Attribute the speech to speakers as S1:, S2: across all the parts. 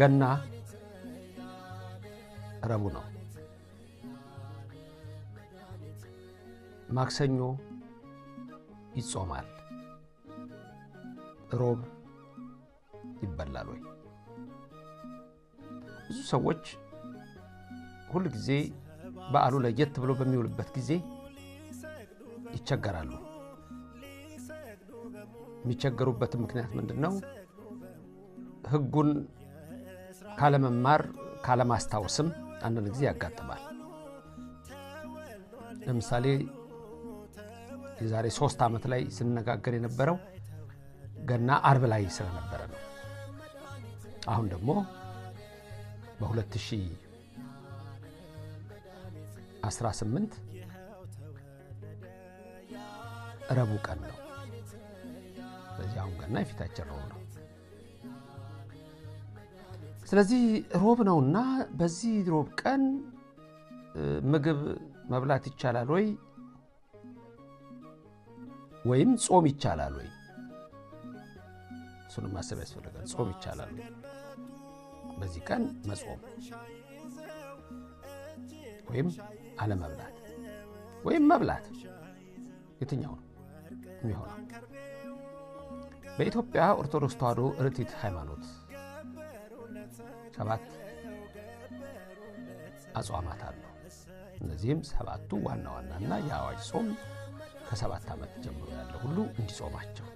S1: ገና ረቡዕ ነው ማክሰኞ ይጾማል ሮብ ይበላል ወይ ብዙ ሰዎች ሁሉ ጊዜ በዓሉ ለየት ብሎ በሚውልበት ጊዜ ይቸገራሉ የሚቸገሩበት ምክንያት ምንድነው ህጉን ካለመማር ካለማስታወስም አንድ ጊዜ ያጋጥማል ለምሳሌ የዛሬ 3 ዓመት ላይ ስንነጋገር የነበረው ገና አርብ ላይ ስለነበረ ነው አሁን ደግሞ በ2018 ረቡዕ ቀን ነው ስለዚህ አሁን ገና የፊታችን ረቡዕ ነው ስለዚህ ሮብ ነውና በዚህ ሮብ ቀን ምግብ መብላት ይቻላል ወይም ጾም ይቻላል ወይ እሱን ማሰብ ያስፈልጋል ጾም ይቻላል በዚህ ቀን መጾም ወይም አለመብላት ወይም መብላት የትኛው ነው የሚሆነው በኢትዮጵያ ኦርቶዶክስ ተዋሕዶ ርቲት ሃይማኖት 7 አጽዋማት አሉ እነዚህም 7ቱ ዋና ዋናና የአዋጅ ጾም ከ7 ዓመት ጀምሮ ያለው ሁሉ እንዲጾማቸው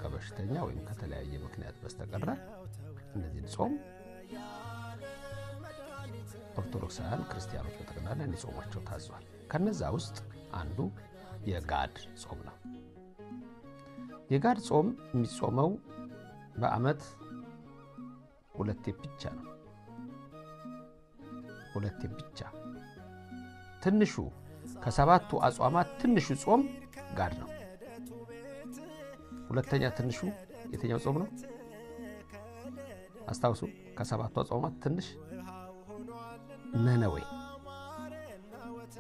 S1: ከበሽተኛ ወይም ከተለያየ ምክንያት በስተቀር እነዚህን ጾም ኦርቶዶክሳውያን ክርስቲያኖች በተቀናለ እንዲጾማቸው ታዟል ከነዛ ውስጥ አንዱ የጋድ ጾም ነው የጋድ ጾም የሚጾመው በአመት 2 ብቻ ነው 2 ብቻ ትንሹ ከ7ቱ አጽዋማት ትንሹ ጾም ጋድ ነው ሁለተኛ ትንሹ የትኛው ጾም ነው አስታውሱ ከ7ቱ አጽዋማት ትንሽ ነነዌ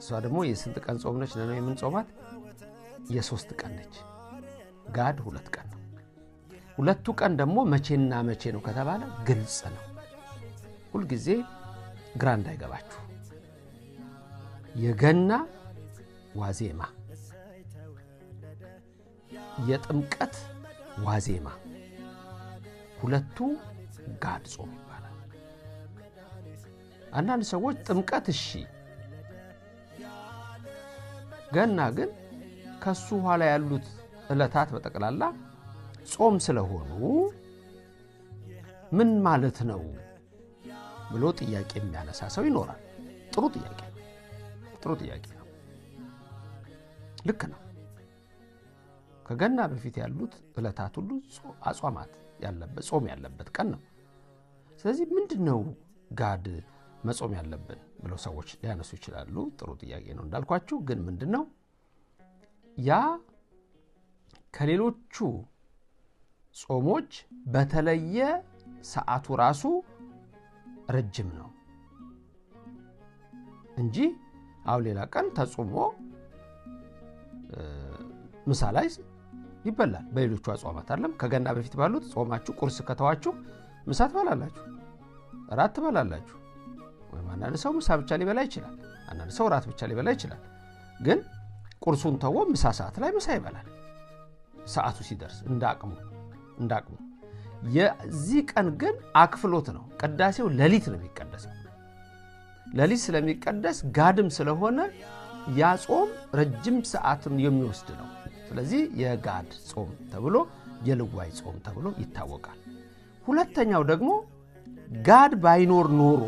S1: እሷ ደግሞ የስንት ቀን ጾም ነች ነነዌ ምን ጾማት የ3 ቀን ነች ጋድ 2 ቀን ነው ሁለቱ ቀን ደግሞ መቼና መቼ ነው ከተባለ ግልጽ ነው ሁሉ ጊዜ ግራ እንዳይገባችሁ የገና ዋዜማ የጥምቀት ዋዜማ ሁለቱ ጋድ ጾም ይባላል አንዳንድ ሰዎች ጥምቀት እሺ ገና ግን ከሱ ኋላ ያሉት ዕለታት በተቀላላ ጾም ስለሆኑ ምን ማለት ነው ብሎ ጥያቄ የሚያነሳ ሰው ይኖራል ጥሩ ጥያቄ ነው ልክ ነው ከገና በፊት ያሉት ዕለታት ሁሉ አጽዋማት ያለበት ጾም ያለበት ቀን ነው ስለዚህ ምንድነው ጋድ መጾም ያለብን ብሎ ሰዎች ሊያነሱ ይችላሉ ጥሩ ጥያቄ ነው እንዳልኳችሁ ግን ምንድነው ያ ከሌሎቹ ጾሞች በተለየ ሰዓቱ ራሱ ረጅም ነው እንጂ አው ሌላ ቀን ተጾሞ ምሳላይ ይበላል በሌሎቹ አጽዋማት አይደለም ከገና በፊት ባሉት ጾማችሁ ቁርስ ከተዋችሁ ምሳ ትበላላችሁ ራት ትበላላችሁ ወይ ማንኛውም ሰው ምሳ ብቻ ሊበላ ይችላል አንዳንድ ሰው ራት ብቻ ሊበላ ይችላል ግን ቁርሱን ተወ ምሳ ሰዓት ላይ ምሳ ይበላል ሰዓቱ ሲደርስ እንዳቅሙ የዚህ ቀን ግን አክፍሎት ነው ቅዳሴው ሌሊት ነው የሚቀደሰው ሌሊት ስለሚቀደስ ጋድም ስለሆነ ያ ጾም ረጅም ሰዓትን የሚወስድ ነው ስለዚህ የጋድ ጾም ተብሎ የልዋይ ጾም ተብሎ ይታወቃል ሁለተኛው ደግሞ ጋድ ባይኖር ኖሮ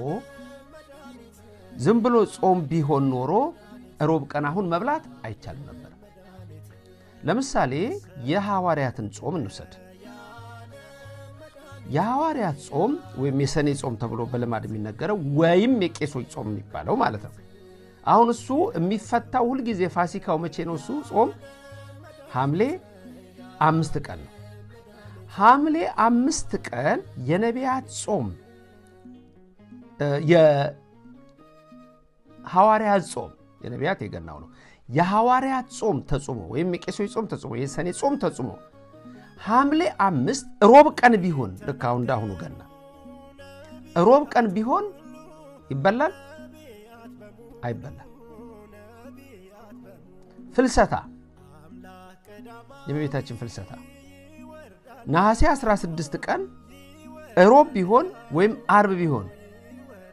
S1: ዝም ብሎ ጾም ቢሆን ኖሮ ሮብ ቀን አሁን መብላት አይቻልም ነበር ለምሳሌ የሐዋርያትን ጾም እንውሰድ የሐዋርያት ጾም ወይም የሰኔ ጾም ተብሎ በልማድ የሚነገረው ወይም የቄሶች ጾም የሚባለው ማለት ነው አሁን እሱ የሚፈታው ሁሉ ጊዜ ፋሲካው መቼ ነው እሱ ጾም ሐምሌ 5 ቀን ነው ሐምሌ 5 ቀን የነቢያት ጾም የሐዋርያት ጾም የነቢያት የገናው ነው የሐዋርያት ጾም ተጾሞ ወይም የቄሶች ጾም ተጾሞ የሰኔ ጾም ተጾሞ ሐምሌ 5 ሮብ ቀን ቢሆን ልካው እንዳሁኑ ገና ሮብ ቀን ቢሆን ይበላል አይበላም። ፍልሰታ የቤታችን ፍልሰታ ነሐሴ 16 ቀን ሮብ ቢሆን ወይም አርብ ቢሆን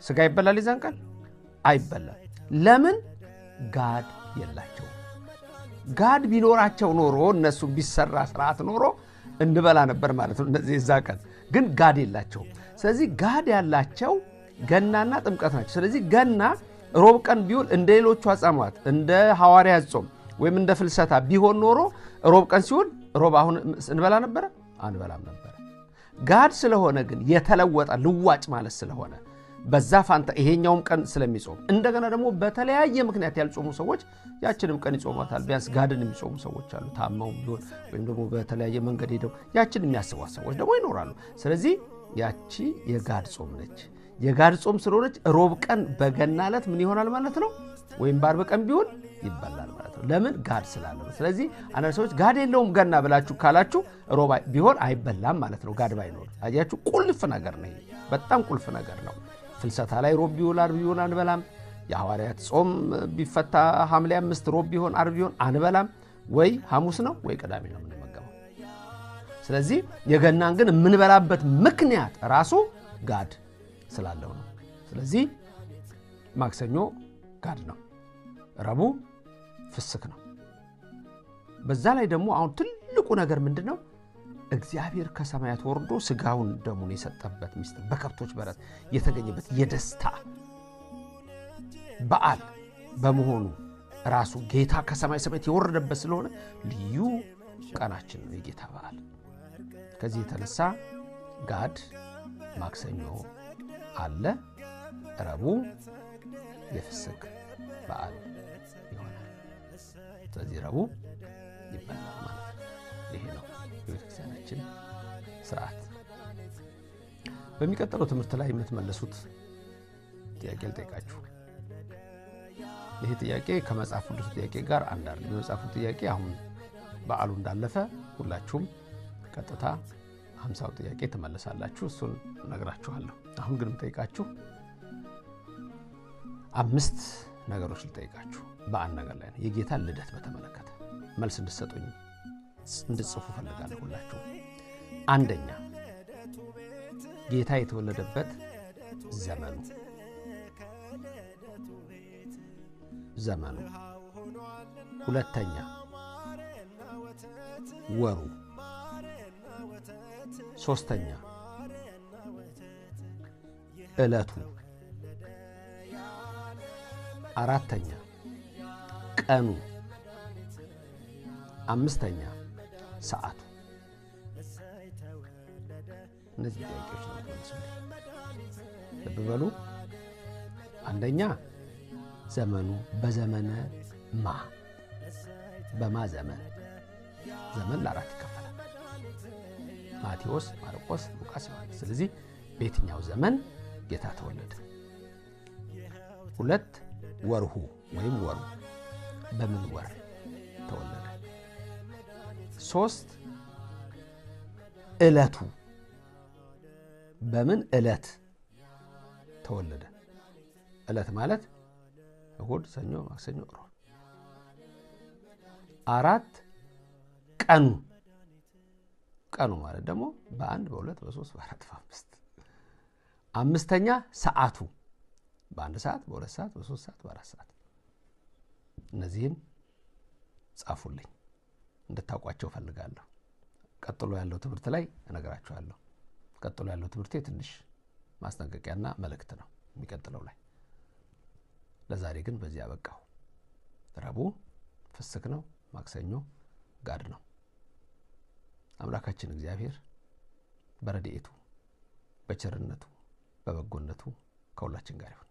S1: ስጋ ይበላል ይዛን ቀን አይበላም። ለምን? ጋድ የላቸው። ጋድ ቢኖራቸው ኖሮ እነሱ ቢሰራ ስርዓት ኖሮ እንበላ ነበር ማለት ነው። እነዚህ እዛ ቀን ግን ጋድ የላቸው። ስለዚህ ጋድ ያላቸው ገናና ጥምቀት ናቸው። ስለዚህ ገና ሮብ ቀን ቢሆን እንደ ሌሎቹ አጽዋማት እንደ ሐዋርያት ጾም ወይም እንደ ፍልሰታ ቢሆን ኖሮ ሮብ ቀን ሲሆን ሮብ አሁን እንበላ ነበር አንበላም ነበር። ጋድ ስለሆነ ግን የተለወጠ ልዋጭ ማለት ስለሆነ በዛ ፋንታ ይሄኛውም ቀን ስለሚጾም እንደገና ደግሞ በተለያየ ምክንያት ያልጾሙ ሰዎች ያችንም ቀን ይጾማታል። ቢያንስ ጋድን የሚጾሙ ሰዎች አሉ። ታማው ቢሆን ወይም ደግሞ በተለያየ መንገድ ሄደው ያችን የሚያስቡ ሰዎች ደግሞ ይኖራሉ። ስለዚህ ያቺ የጋድ ጾም ነች። የጋድ ጾም ስለሆነች ሮብ ቀን በገና ዕለት ምን ይሆናል ማለት ነው? ወይም በአርብ ቀን ቢሆን ይበላል ማለት ነው። ለምን? ጋድ ስላለ ነው። ስለዚህ አንዳንድ ሰዎች ጋድ የለውም ገና ብላችሁ ካላችሁ ሮብ ቢሆን አይበላም ማለት ነው። ጋድ ባይኖር አያችሁ፣ ቁልፍ ነገር ነው። በጣም ቁልፍ ነገር ነው። ፍልሰታ ላይ ሮብ ቢሆን አርብ ቢሆን አንበላም። የሐዋርያት ጾም ቢፈታ ሐምሌ 5 ሮብ ቢሆን አርብ ቢሆን አንበላም። ወይ ሐሙስ ነው ወይ ቅዳሜ ነው የምንመገበው። ስለዚህ የገናን ግን የምንበላበት ምክንያት ራሱ ጋድ ስላለው ነው። ስለዚህ ማክሰኞ ጋድ ነው፣ ረቡዕ ፍስክ ነው። በዛ ላይ ደግሞ አሁን ትልቁ ነገር ምንድነው? እግዚአብሔር ከሰማያት ወርዶ ስጋውን ደሙን የሰጠበት ምስጢር በከብቶች በረት የተገኘበት የደስታ በዓል በመሆኑ ራሱ ጌታ ከሰማይ ሰማያት የወረደበት ስለሆነ ልዩ ቀናችን ነው የጌታ በዓል። ከዚህ የተነሳ ጋድ ማክሰኞ አለ፣ ረቡዕ የፍስክ በዓል ይሆናል። ስለዚህ ረቡዕ ይበላል ማለት ነው። ይሄ ነው የቤተክርስቲያናችን ስርዓት። በሚቀጥለው ትምህርት ላይ የምትመለሱት ጥያቄ ልጠይቃችሁ። ይሄ ጥያቄ ከመጽሐፍ ቅዱስ ጥያቄ ጋር አንድ አይደለም። የመጽሐፍ ጥያቄ አሁን በዓሉ እንዳለፈ ሁላችሁም ቀጥታ 50 ጥያቄ ተመለሳላችሁ። እሱን ነግራችኋለሁ። አሁን ግን ልጠይቃችሁ 5 ነገሮች ልጠይቃችሁ በአንድ ነገር ላይ ነው። የጌታን ልደት በተመለከተ መልስ እንድትሰጡኝ እንድትጽፉ ፈልጋለሁ ሁላችሁ። አንደኛ ጌታ የተወለደበት ዘመኑ። ሁለተኛ ወሩ። ሶስተኛ ዕለቱ። አራተኛ ቀኑ። አምስተኛ ሰዓቱ። እነዚህ ጥያቄዎች ናቸው። ልብ በሉ። አንደኛ ዘመኑ በዘመነ ማ በማ ዘመን ለአራት ይከፈላል። ማቴዎስ፣ ማርቆስ፣ ሉቃስ፣ ዮሐንስ። ስለዚህ በየትኛው ዘመን ጌታ ተወለደ? 2 ወርሁ ወይም ወሩ በምን ወር ተወለደ? 3 ዕለቱ በምን ዕለት ተወለደ? ዕለት ማለት እሁድ፣ ሰኞ፣ ማክሰኞ፣ ሮብ። 4 ቀኑ ማለት ደግሞ በ1 በ2 በ3 በ4 በ5። 5ኛ ሰዓቱ በ1 ሰዓት በ2 ሰዓት በ3 ሰዓት በ4 ሰዓት። እነዚህን ጻፉልኝ እንድታውቋቸው ፈልጋለሁ። ቀጥሎ ያለው ትምህርት ላይ እነግራችኋለሁ። ቀጥሎ ያለው ትምህርቴ ትንሽ ማስጠንቀቂያና መልእክት ነው የሚቀጥለው ላይ። ለዛሬ ግን በዚህ አበቃው። ረቡዕ ፍስክ ነው፣ ማክሰኞ ጋድ ነው። አምላካችን እግዚአብሔር በረድኤቱ በቸርነቱ በበጎነቱ ከሁላችን ጋር ይሁን።